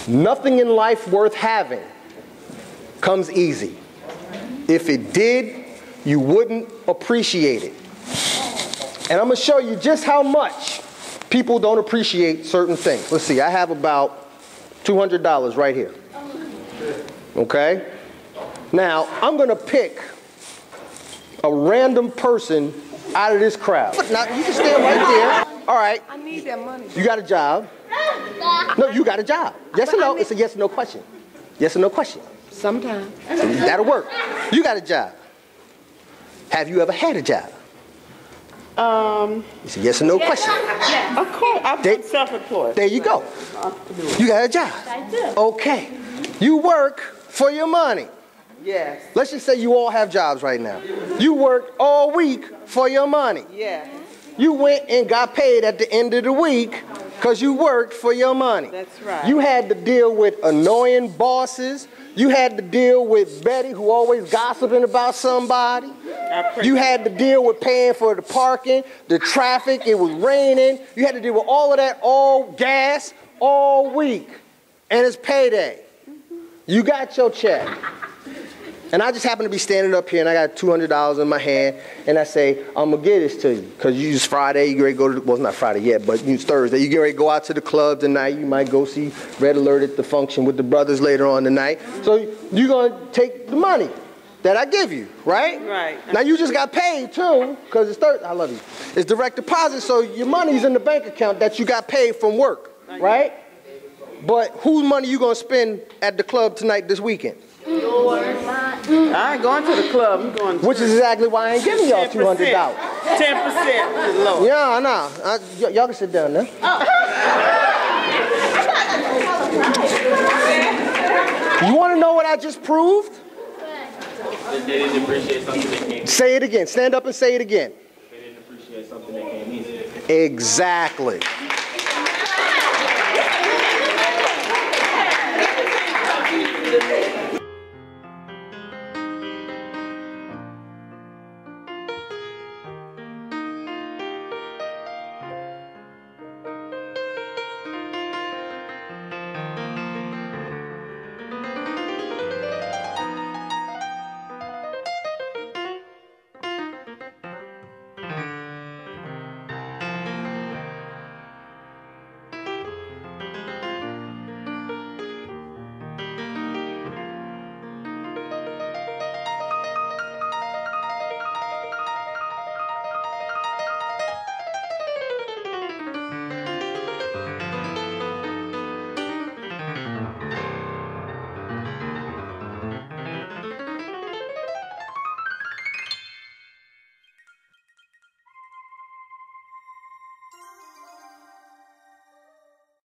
Nothing in life worth having comes easy. If it did, you wouldn't appreciate it. And I'm going to show you just how much people don't appreciate certain things. Let's see, I have about $200 right here. Okay? Now, I'm going to pick a random person out of this crowd. Now, you can stand right there. All right. I need that money. You got a job? No, you got a job. Yes or no? It's a yes or no question. Yes or no question. Sometimes. That'll work. You got a job. Have you ever had a job? It's a yes or no question. Of course. I'm self-employed. There you go. You got a job. I do. Okay. You work for your money. Yes. Let's just say you all have jobs right now. You worked all week for your money. Yes. You went and got paid at the end of the week because you worked for your money. That's right. You had to deal with annoying bosses. You had to deal with Betty, who always gossiping about somebody. You had to deal with paying for the parking, the traffic, it was raining. You had to deal with all of that, all gas, all week. And it's payday. You got your check. And I just happen to be standing up here and I got $200 in my hand and I say, I'm gonna give this to you. Cause it's Friday, you get ready to go to, well it's not Friday yet, but it's Thursday. You get ready to go out to the club tonight. You might go see Red Alert at the function with the brothers later on tonight. So you're gonna take the money that I give you, right? Right. Now you just got paid too, cause it's Thursday, I love you. It's direct deposit, so your money's in the bank account that you got paid from work, right? But whose money you gonna spend at the club tonight this weekend? I ain't going to the club. I'm going to Which is exactly why I ain't giving y'all $200. 10% is low. Yeah, I know. Y'all can sit down now. You want to know what I just proved? They didn't appreciate something that came. Say it again. Stand up and say it again. They didn't appreciate something that came easy. Exactly.